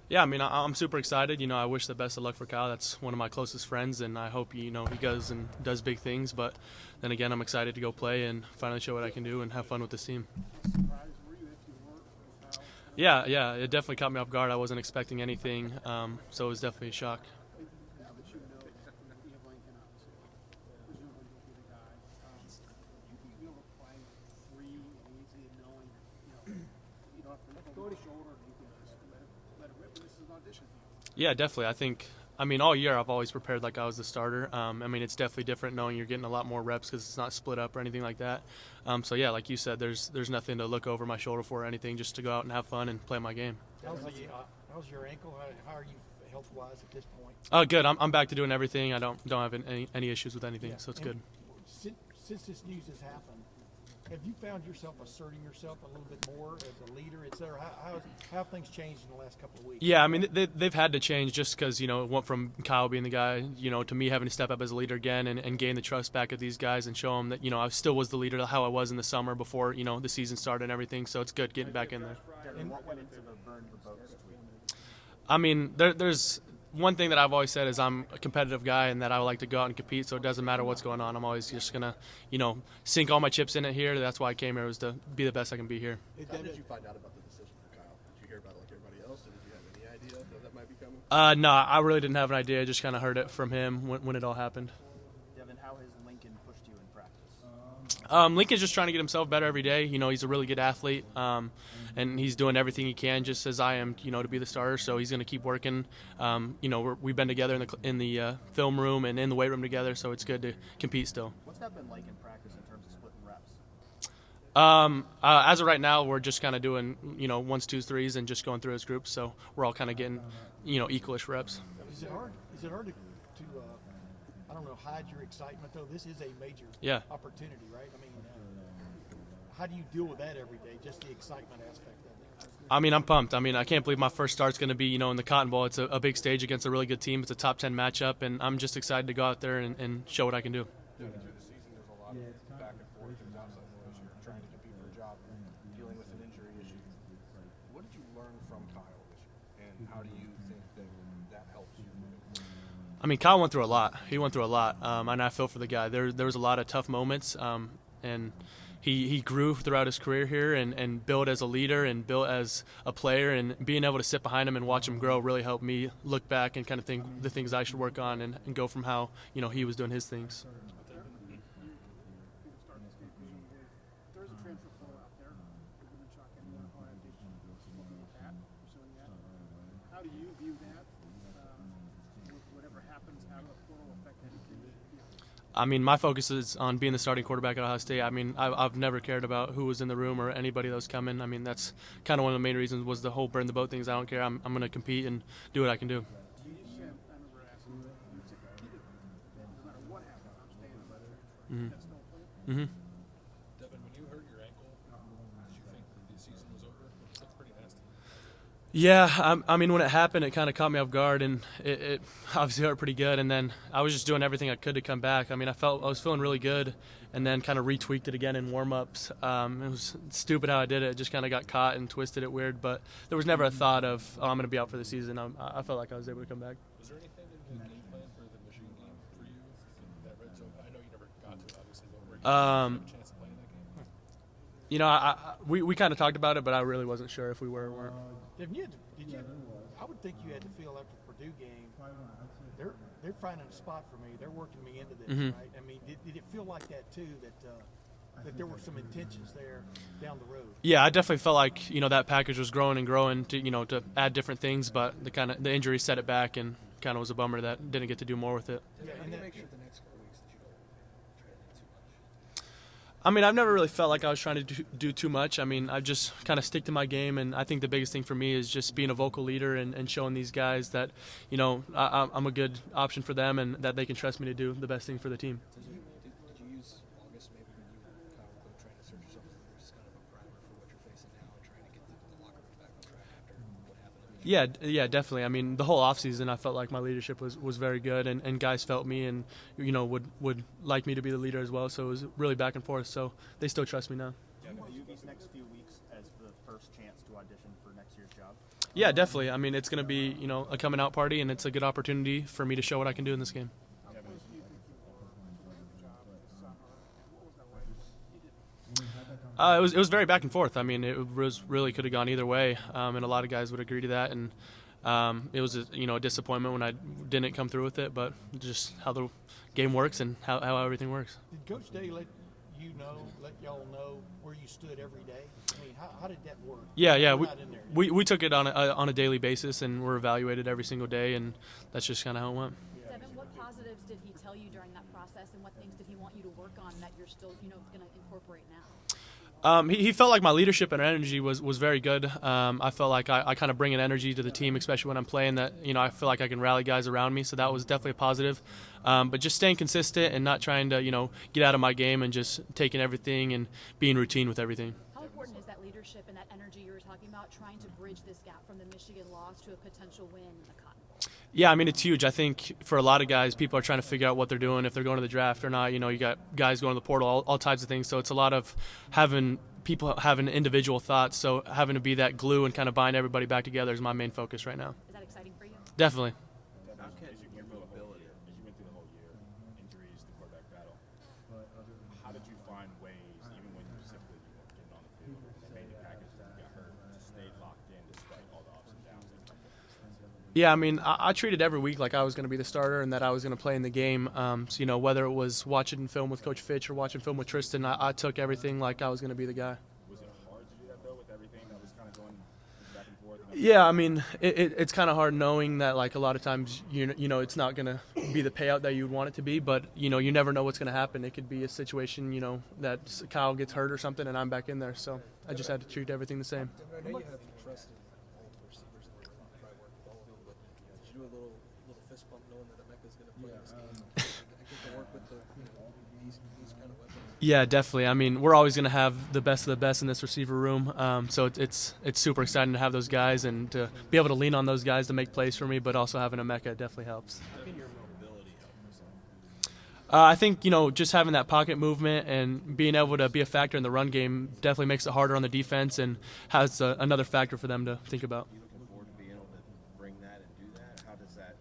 Yeah, I mean, I'm super excited. I wish the best of luck for Kyle. That's one of my closest friends, and I hope he goes and does big things. But then again, I'm excited to go play and finally show what I can do and have fun with this team. Yeah, it definitely caught me off guard. I wasn't expecting anything, so it was definitely a shock. Yeah, definitely. All year I've always prepared like I was the starter. It's definitely different knowing you're getting a lot more reps because it's not split up or anything like that. So yeah, like you said, there's nothing to look over my shoulder for or anything, just to go out and have fun and play my game. How's your ankle? How are you health-wise at this point? Good. I'm back to doing everything. I don't have any issues with anything, so it's good. Since this news has happened, have you found yourself asserting yourself a little bit more as a leader, et cetera? How have things changed in the last couple of weeks? Yeah, they've had to change just because, it went from Kyle being the guy, to me having to step up as a leader again and gain the trust back of these guys and show them that, I still was the leader how I was in the summer before, the season started and everything. So it's good getting back in there. And what went into the burn the boats tweet? There's one thing that I've always said is I'm a competitive guy and that I would like to go out and compete, so it doesn't matter what's going on. I'm always just going to, sink all my chips in it here. That's why I came here, was to be the best I can be here. How did you find out about the decision for Kyle? Did you hear about it like everybody else, or did you have any idea that might be coming? No, I really didn't have an idea. I just kind of heard it from him when it all happened. Devin, how has Lincoln pushed you in practice? Lincoln's just trying to get himself better every day. He's a really good athlete, and he's doing everything he can, just as I am, to be the starter. So he's going to keep working. We've been together in the film room and in the weight room together, so it's good to compete still. What's that been like in practice in terms of splitting reps? As of right now, we're just kind of doing, ones, twos, threes, and just going through as groups. So we're all kind of getting, equalish reps. Is it hard to I don't know, hide your excitement though? This is a major opportunity, right? How do you deal with that every day? Just the excitement aspect of it. I'm pumped. I can't believe my first start's going to be, in the Cotton Bowl. It's a big stage against a really good team. It's a top 10 matchup, and I'm just excited to go out there and show what I can do. Through the season, there's a lot of back and forth and outside noise. You're trying to compete for a job and dealing with an injury issue. What did you learn from Kyle this year, and how do you think that helps you? Kyle went through a lot. He went through a lot, and I feel for the guy. There was a lot of tough moments, and he grew throughout his career here and built as a leader and built as a player, and being able to sit behind him and watch him grow really helped me look back and kind of think the things I should work on and go from how he was doing his things. How do you view that? Whatever happens out of the portal affect anything? My focus is on being the starting quarterback at Ohio State. I've never cared about who was in the room or anybody that was coming. That's kind of one of the main reasons was the whole burn the boat things. I don't care. I'm going to compete and do what I can do. Devin, when you hurt your ankle, did you think the season was over? That's pretty nasty. Yeah, when it happened, it kind of caught me off guard, and it obviously hurt pretty good. And then I was just doing everything I could to come back. I was feeling really good, and then kind of retweaked it again in warm-ups. It was stupid how I did it. It just kind of got caught and twisted it weird. But there was never a thought of, I'm going to be out for the season. I felt like I was able to come back. Was there anything in the game plan for the Michigan game for you in that red zone? I know you never got to it, obviously, but were you have a chance to play in that game? We kind of talked about it, but I really wasn't sure if we were or weren't. I would think you had to feel after the Purdue game, they're finding a spot for me. They're working me into this, right? Did it feel like that too, that there were some intentions there down the road? Yeah, I definitely felt like, that package was growing and growing to add different things, but the injury set it back and kind of was a bummer that didn't get to do more with it. Yeah, and then make sure the next couple weeks that you don't try to do too much. I've never really felt like I was trying to do too much. I just kind of stick to my game, and I think the biggest thing for me is just being a vocal leader and showing these guys that, I'm a good option for them and that they can trust me to do the best thing for the team. Did you use August maybe when you were Kyle trying to search yourself as kind of a primer for what you're facing now and trying to get the locker room back on track after what happened? Yeah, definitely. The whole offseason, I felt like my leadership was very good, and guys felt me and, would like me to be the leader as well. So it was really back and forth. So they still trust me now. Do you view these next few weeks as the first chance to audition for next year's job? Yeah, definitely. I mean, it's going to be, a coming out party, and it's a good opportunity for me to show what I can do in this game. It was very back and forth. I mean, it was really could have gone either way, and a lot of guys would agree to that. And it was a disappointment when I didn't come through with it, but just how the game works and how everything works. Did Coach Day let y'all know where you stood every day? I mean, how did that work? Yeah. We're not in there. We took it on a daily basis, and we're evaluated every single day, and that's just kind of how it went. Devin, what positives did he tell you during that process, and what things did he want you to work on that you're still, going to incorporate now? He felt like my leadership and energy was very good. I felt like I kind of bring an energy to the team, especially when I'm playing, that I feel like I can rally guys around me, so that was definitely a positive. But just staying consistent and not trying to get out of my game and just taking everything and being routine with everything. How important is that leadership and that energy you were talking about, trying to bridge this gap from the Michigan loss to a potential win in the Cotton Bowl? Yeah, I mean, it's huge. I think for a lot of guys, people are trying to figure out what they're doing, if they're going to the draft or not. You got guys going to the portal, all types of things. So it's a lot of people having individual thoughts. So having to be that glue and kind of bind everybody back together is my main focus right now. Is that exciting for you? Definitely. How can your mobility, as you went through the whole year, injuries, the quarterback battle, how did you find ways, even when you specifically weren't getting on the field, and made the Packers got hurt, to stay locked in despite all the ups and downs? Yeah, I mean, I treated every week like I was going to be the starter and that I was going to play in the game. So, whether it was watching film with Coach Fitch or watching film with Tristan, I took everything like I was going to be the guy. Was it hard to do that, though, with everything that was kind of going back and forth? Yeah, I mean, it's kind of hard knowing that, like, a lot of times, it's not going to be the payout that you would want it to be, but, you never know what's going to happen. It could be a situation, that Kyle gets hurt or something and I'm back in there. So I just had to treat everything the same. I know you have trust in all the receivers and try to work with all of them, but did you do a little fist bump knowing that Emeka's going to play this game? I get to work with these kind of weapons. Yeah, definitely. I mean, we're always going to have the best of the best in this receiver room. So it's super exciting to have those guys and to be able to lean on those guys to make plays for me, but also having Emeka definitely helps. How can your mobility help? I think, just having that pocket movement and being able to be a factor in the run game definitely makes it harder on the defense and has another factor for them to think about. You looking forward to being able to bring that and do that? How does that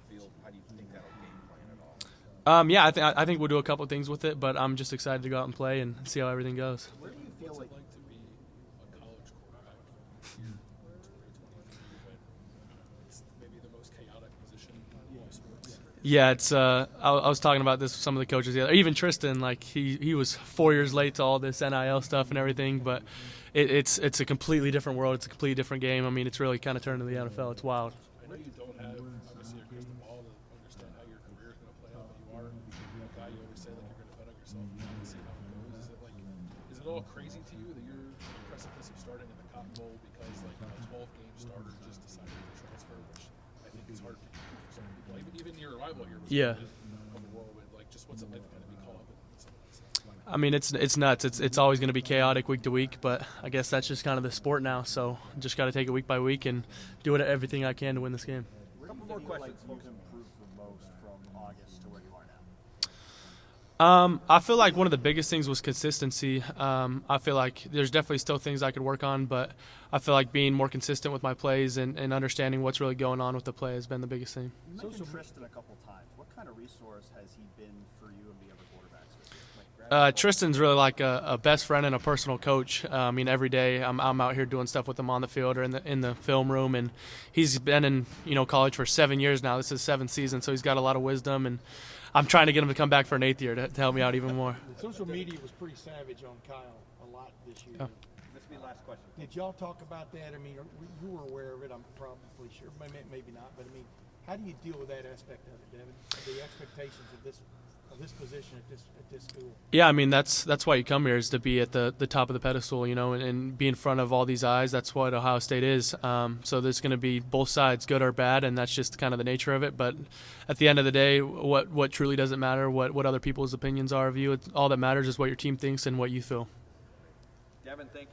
feel? How do you think that'll game plan at all? Yeah, I think we'll do a couple things with it, but I'm just excited to go out and play and see how everything goes. Where do you feel like to be a college quarterback here in 2023 when it's maybe the most chaotic position in all sports? Yeah, it's. I was talking about this with some of the coaches the other. Even Tristan, like he was 4 years late to all this NIL stuff and everything, but it's a completely different world. It's a completely different game. I mean, it's really kind of turned to the NFL. It's wild. I know you don't have obviously a crystal ball to understand how your career is going to play out, but you are a guy. You always say like you're going to bet on yourself and see how it goes. Is it all crazy to you that you're on the precipice of starting in the Cotton Bowl because like a 12-game starter just decided to transfer, which I think is hard to do for some people. Even your rival here was Yeah. of the whirlwind. Like, just what's it like to kind of be caught up in some of that stuff? I mean, it's nuts. It's always going to be chaotic week to week, but I guess that's just kind of the sport now. So just got to take it week by week and do everything I can to win this game. a couple more questions? You can improve the most from August to where you are now. I feel like one of the biggest things was consistency. I feel like there's definitely still things I could work on, but I feel like being more consistent with my plays and understanding what's really going on with the play has been the biggest thing. You mentioned Tristan a couple times. What kind of resource has he been for you and the other quarterbacks with you? Like, Tristan's really like a best friend and a personal coach. I mean, every day I'm out here doing stuff with him on the field or in the film room, and he's been in college for 7 years now. This is his 7th season, so he's got a lot of wisdom, and I'm trying to get him to come back for an 8th year to help me out even more. Social media was pretty savage on Kyle a lot this year. Oh. This will be the last question. Did y'all talk about that? I mean, you were aware of it, I'm probably sure. Maybe not, but I mean, how do you deal with that aspect of it, Devin? The expectations of this position at this school? Yeah, I mean, that's why you come here, is to be at the top of the pedestal, and be in front of all these eyes. That's what Ohio State is. So there's going to be both sides, good or bad, and that's just kind of the nature of it. But at the end of the day, what truly doesn't matter, what other people's opinions are of you. All that matters is what your team thinks and what you feel. Devin, thank you.